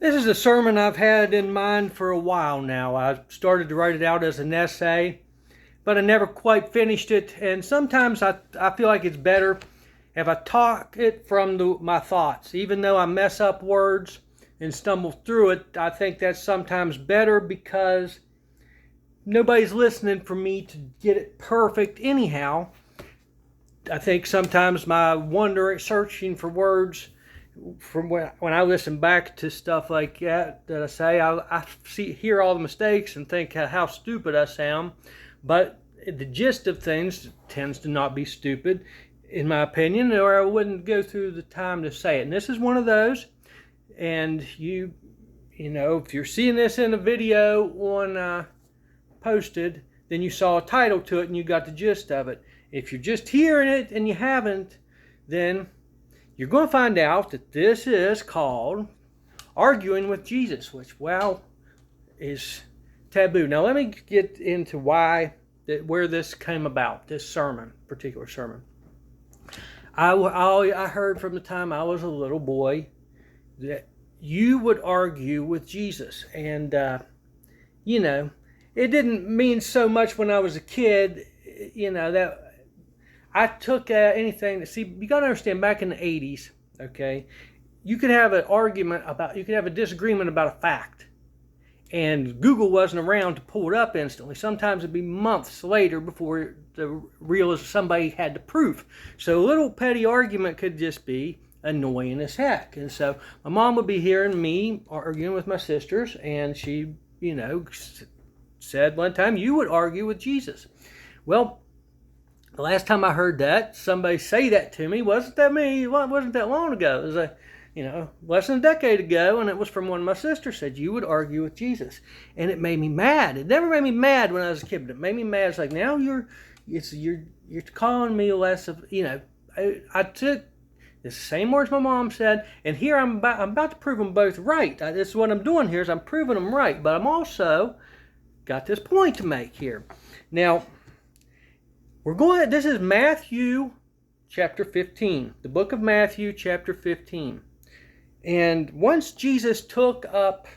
This is a sermon I've had in mind for a while now. I started to write it out as an essay, but I never quite finished it. And sometimes I feel like it's better if I talk it from my thoughts. Even though I mess up words and stumble through it, I think that's sometimes better because nobody's listening for me to get it perfect anyhow. I think sometimes my searching for words from when I listen back to stuff like that I say, I hear all the mistakes and think how stupid I sound. But the gist of things tends to not be stupid, in my opinion, or I wouldn't go through the time to say it. And this is one of those. And you know, if you're seeing this in a video on posted, then you saw a title to it and you got the gist of it. If you're just hearing it and you haven't, then you're going to find out that this is called Arguing with Jesus, which, well, is taboo. Now, let me get into where this came about, this particular sermon. I heard from the time I was a little boy that you would argue with Jesus. And, it didn't mean so much when I was a kid, that I took anything that, you got to understand, back in the 80s, okay, you could have a disagreement about a fact, and Google wasn't around to pull it up instantly. Sometimes it'd be months later before somebody had the proof. So a little petty argument could just be annoying as heck. And so my mom would be hearing me arguing with my sisters, and she, said one time, you would argue with Jesus. Well, the last time I heard somebody say that to me, wasn't that long ago. It was less than a decade ago, and it was from one of my sisters said, you would argue with Jesus. And it made me mad. It never made me mad when I was a kid, but it made me mad. It's like, now you're calling me less of, I took the same words my mom said, and here I'm about to prove them both right. This is what I'm doing here, is I'm proving them right, but I'm also got this point to make here. Now, this is Matthew chapter 15, the book of Matthew chapter 15. And once Jesus took up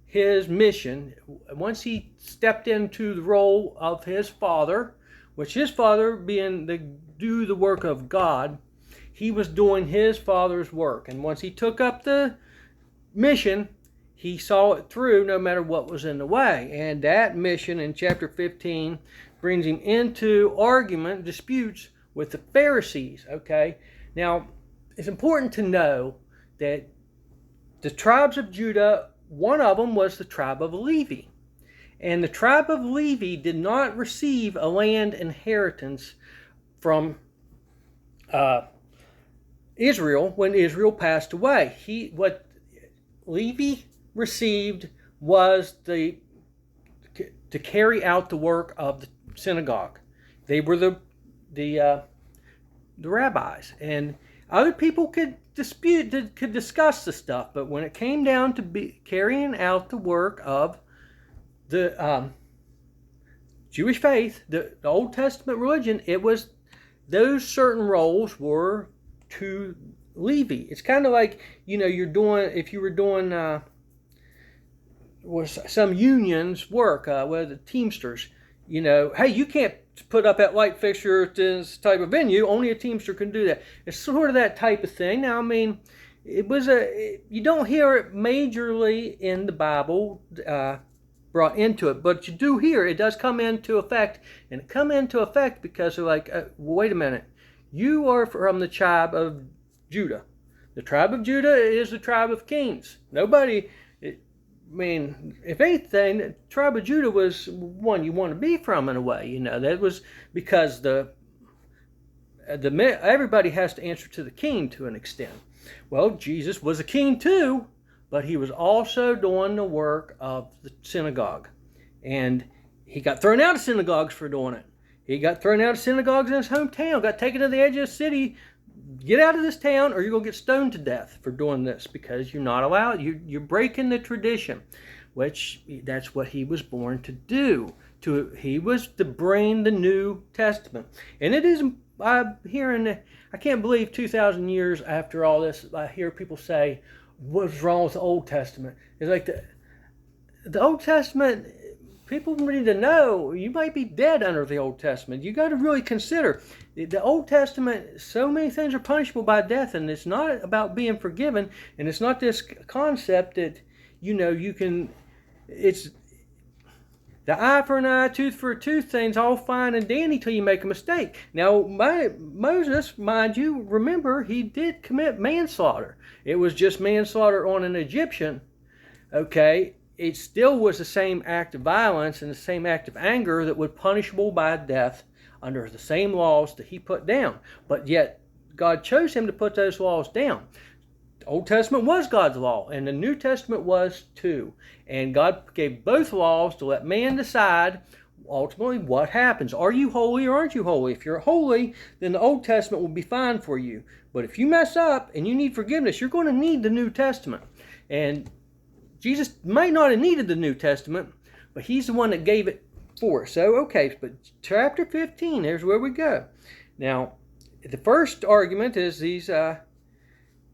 his mission, once he stepped into the role of his Father, which his Father being do the work of God, he was doing his Father's work. And once he took up the mission, he saw it through no matter what was in the way. And that mission in chapter 15 brings him into disputes with the Pharisees, okay? Now, it's important to know that the tribes of Judah, one of them was the tribe of Levi. And the tribe of Levi did not receive a land inheritance from Israel when Israel passed away. What Levi received was to carry out the work of the synagogue. They were the rabbis, and other people could discuss the stuff, but when it came down to carrying out the work of the Jewish faith, the Old Testament religion, it was those certain roles were to Levi. It's kind of like, if you were doing was some unions work with the Teamsters, hey, you can't put up that light fixture at this type of venue. Only a Teamster can do that. It's sort of that type of thing. Now, I mean, you don't hear it majorly in the Bible brought into it, but you do hear it does come into effect, and it come into effect because they're like, wait a minute, you are from the tribe of Judah. The tribe of Judah is the tribe of kings. If anything, the tribe of Judah was one you want to be from in a way. That was because everybody has to answer to the king to an extent. Well, Jesus was a king too, but he was also doing the work of the synagogue. And he got thrown out of synagogues for doing it. He got thrown out of synagogues in his hometown, got taken to the edge of the city. Get out of this town or you're going to get stoned to death for doing this, because you're not allowed. You're breaking the tradition, which that's what he was born to do. He was to bring the New Testament. And it is, I can't believe 2,000 years after all this, I hear people say, what's wrong with the Old Testament. It's like the Old Testament, people need to know you might be dead under the Old Testament. You got to really consider the Old Testament. So many things are punishable by death, and it's not about being forgiven, and it's not this concept that you can. It's the eye for an eye, tooth for a tooth thing's all fine and dandy till you make a mistake. Now, Moses, mind you, remember he did commit manslaughter. It was just manslaughter on an Egyptian. Okay. It still was the same act of violence and the same act of anger that was punishable by death under the same laws that he put down. But yet, God chose him to put those laws down. The Old Testament was God's law, and the New Testament was too. And God gave both laws to let man decide ultimately what happens. Are you holy or aren't you holy? If you're holy, then the Old Testament will be fine for you. But if you mess up and you need forgiveness, you're going to need the New Testament. And Jesus might not have needed the New Testament, but he's the one that gave it for us. So, okay, but chapter 15, there's where we go. Now, the first argument is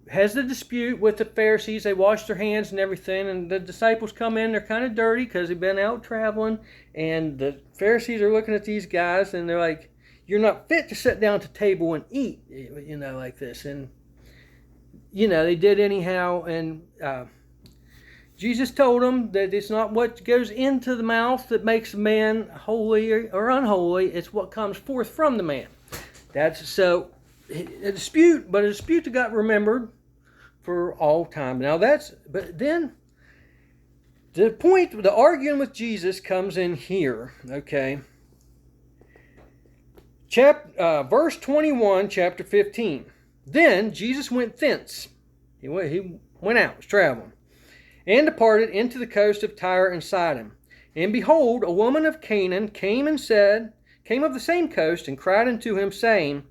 has the dispute with the Pharisees. They wash their hands and everything, and the disciples come in. They're kind of dirty because they've been out traveling, and the Pharisees are looking at these guys, and they're like, you're not fit to sit down at the table and eat, like this. And, they did anyhow, and Jesus told them that it's not what goes into the mouth that makes a man holy or unholy. It's what comes forth from the man. That's so a dispute that got remembered for all time. Now but then the arguing with Jesus comes in here. Okay. Verse 21, chapter 15. Then Jesus went thence. He went out, was traveling, and departed into the coast of Tyre and Sidon. And behold, a woman of Canaan came of the same coast, and cried unto him, saying,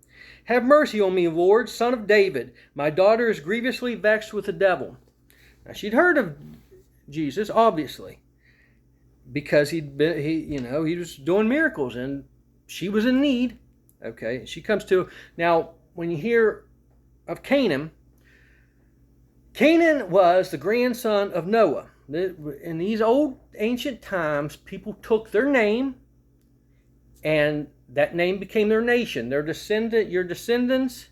Have mercy on me, Lord, son of David. My daughter is grievously vexed with the devil. Now she'd heard of Jesus, obviously, because he was doing miracles, and she was in need. Okay, she comes to. Now, when you hear of Canaan was the grandson of Noah. In these old ancient times, people took their name, and that name became their nation. Your descendants,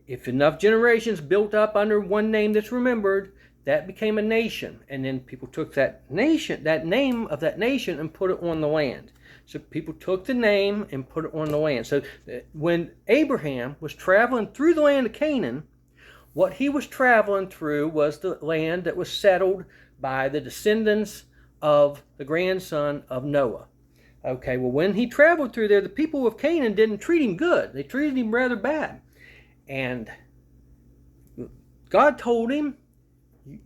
if enough generations built up under one name that's remembered, that became a nation. And then people took that name of that nation, and put it on the land. So people took the name and put it on the land. So when Abraham was traveling through the land of Canaan, what he was traveling through was the land that was settled by the descendants of the grandson of Noah. Okay, well, when he traveled through there, the people of Canaan didn't treat him good. They treated him rather bad. And God told him,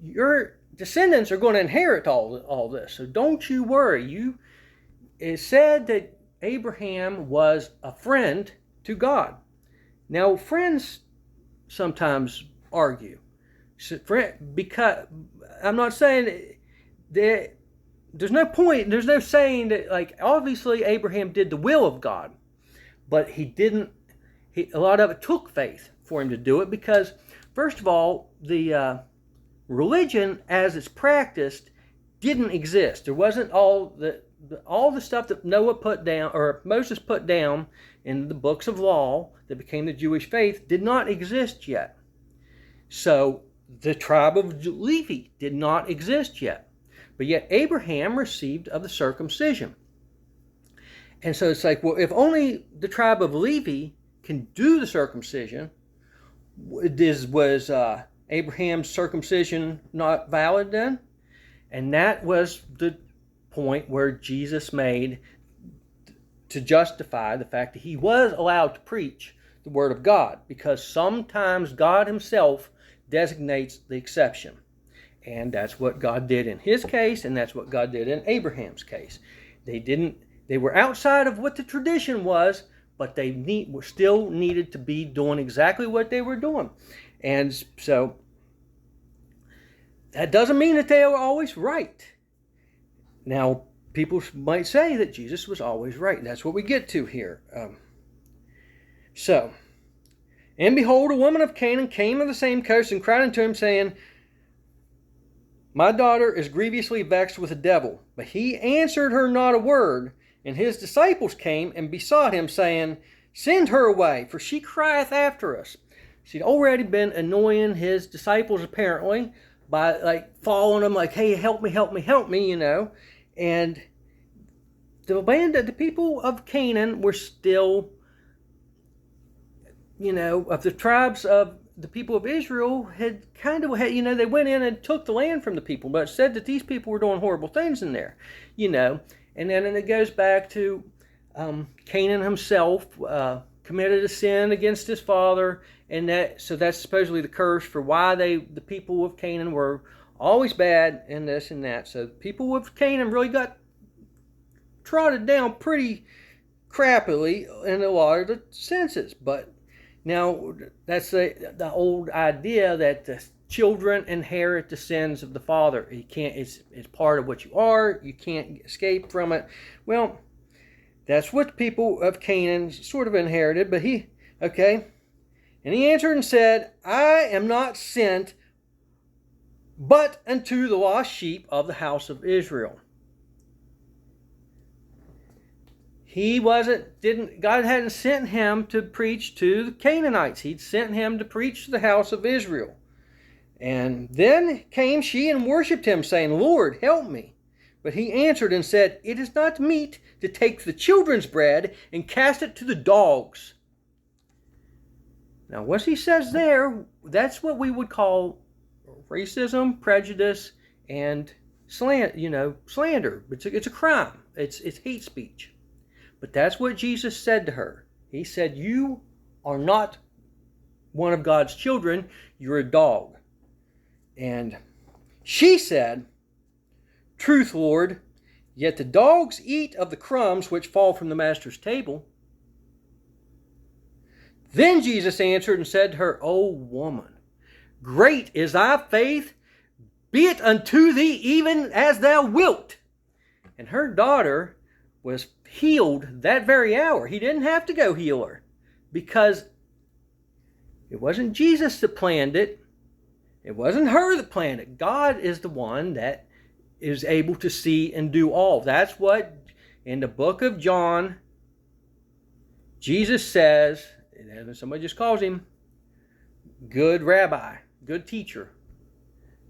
your descendants are going to inherit all this, so don't you worry. It said that Abraham was a friend to God. Now, friends sometimes argue. Because I'm not saying that there's no point, there's no saying that, like, obviously Abraham did the will of God, but a lot of it took faith for him to do it, because first of all, the religion as it's practiced didn't exist. There wasn't all the stuff that Noah put down, or Moses put down in the books of law that became the Jewish faith, did not exist yet. So the tribe of Levi did not exist yet. But yet Abraham received of the circumcision. And so it's like, well, if only the tribe of Levi can do the circumcision, was Abraham's circumcision not valid then? And that was the point where Jesus made to justify the fact that he was allowed to preach the word of God, because sometimes God himself designates the exception. And that's what God did in his case, and that's what God did in Abraham's case. They were outside of what the tradition was, but they still needed to be doing exactly what they were doing. And so that doesn't mean that they were always right. Now, people might say that Jesus was always right, and that's what we get to here. And behold, a woman of Canaan came of the same coast, and cried unto him, saying, My daughter is grievously vexed with the devil. But he answered her not a word. And his disciples came and besought him, saying, Send her away, for she crieth after us. She'd already been annoying his disciples, apparently, by following them, hey, help me, help me, help me, And the people of Canaan were still, of the tribes of the people of Israel had they went in and took the land from the people, but it said that these people were doing horrible things in there, And then it goes back to Canaan himself committed a sin against his father, and that's supposedly the curse for why the people of Canaan were always bad in this and that. So the people of Canaan really got trotted down pretty crappily in a lot of the senses. But now that's the old idea that the children inherit the sins of the father. You can't. It's part of what you are. You can't escape from it. Well, that's what the people of Canaan sort of inherited. But and he answered and said, I am not sent but unto the lost sheep of the house of Israel. God hadn't sent him to preach to the Canaanites. He'd sent him to preach to the house of Israel. And then came she and worshipped him, saying, Lord, help me. But he answered and said, It is not meet to take the children's bread and cast it to the dogs. Now, what he says there, that's what we would call racism, prejudice, and slander. It's a crime. It's hate speech. But that's what Jesus said to her. He said, You are not one of God's children. You're a dog. And she said, Truth, Lord, yet the dogs eat of the crumbs which fall from the master's table. Then Jesus answered and said to her, O woman, great is thy faith, be it unto thee even as thou wilt. And her daughter was healed that very hour. He didn't have to go heal her, because it wasn't Jesus that planned it. It wasn't her that planned it. God is the one that is able to see and do all. That's what in the book of John, Jesus says, and somebody just calls him good rabbi, good teacher.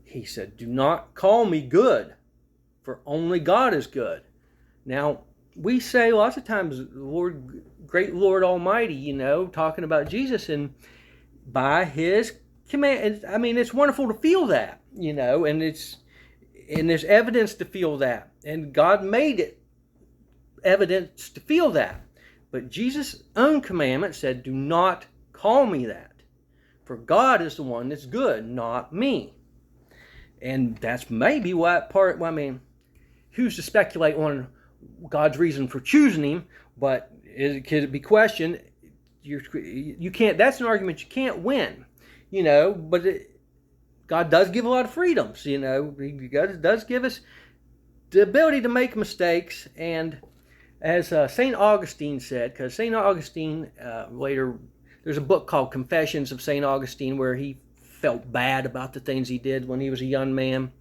He said, Do not call me good, for only God is good. Now, we say lots of times, Lord, great Lord Almighty, talking about Jesus, and by his command, it's wonderful to feel that, and there's evidence to feel that, and God made it evidence to feel that. But Jesus' own commandment said, Do not call me that, for God is the one that's good, not me. And that's maybe who's to speculate on God's reason for choosing him, but could it be questioned? You can't. That's an argument you can't win, but God does give a lot of freedoms, He does give us the ability to make mistakes. And as St. Augustine said, because St. Augustine later, there's a book called Confessions of St. Augustine where he felt bad about the things he did when he was a young man.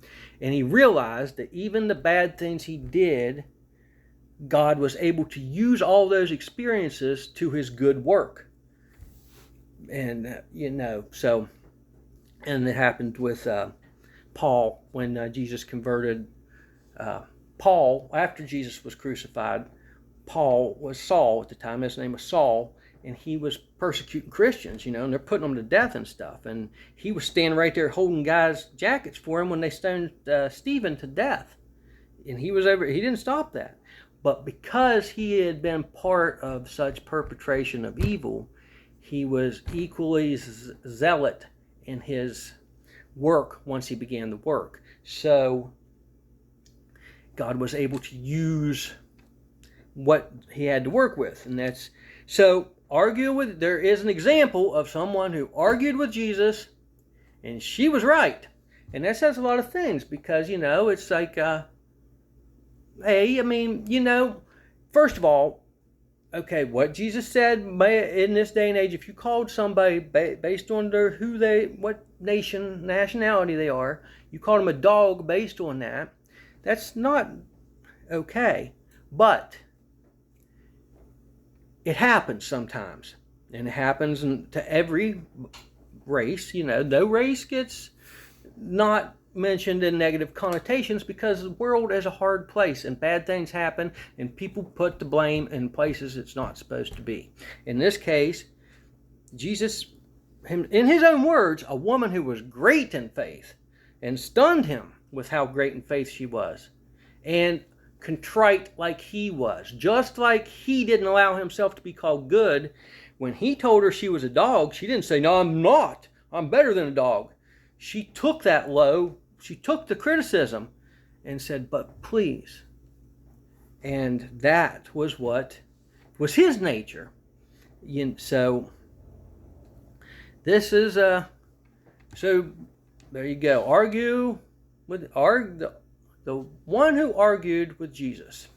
And he realized that even the bad things he did, God was able to use all those experiences to his good work. And, and it happened with Paul when Jesus converted Paul after Jesus was crucified. Paul was Saul at the time. His name was Saul, and he was persecuting Christians, and they're putting them to death and stuff. And he was standing right there holding guys' jackets for him when they stoned Stephen to death. And he didn't stop that. But because he had been part of such perpetration of evil, he was equally zealot in his work once he began the work. So God was able to use what he had to work with. And there is an example of someone who argued with Jesus, and she was right. And that says a lot of things, because, it's like, first of all, okay, what Jesus said in this day and age, if you called somebody based on what nationality they are, you called them a dog based on that, that's not okay. But it happens sometimes, and it happens to every race. No race gets not mentioned in negative connotations because the world is a hard place and bad things happen and people put the blame in places it's not supposed to be. In this case, Jesus, in his own words, a woman who was great in faith and stunned him with how great in faith she was, and contrite like he was, just like he didn't allow himself to be called good. When he told her she was a dog, she didn't say, "No, I'm not. I'm better than a dog." She took that low. She took the criticism and said, "But please." And that was what was his nature. So this is so there you go. The one who argued with Jesus.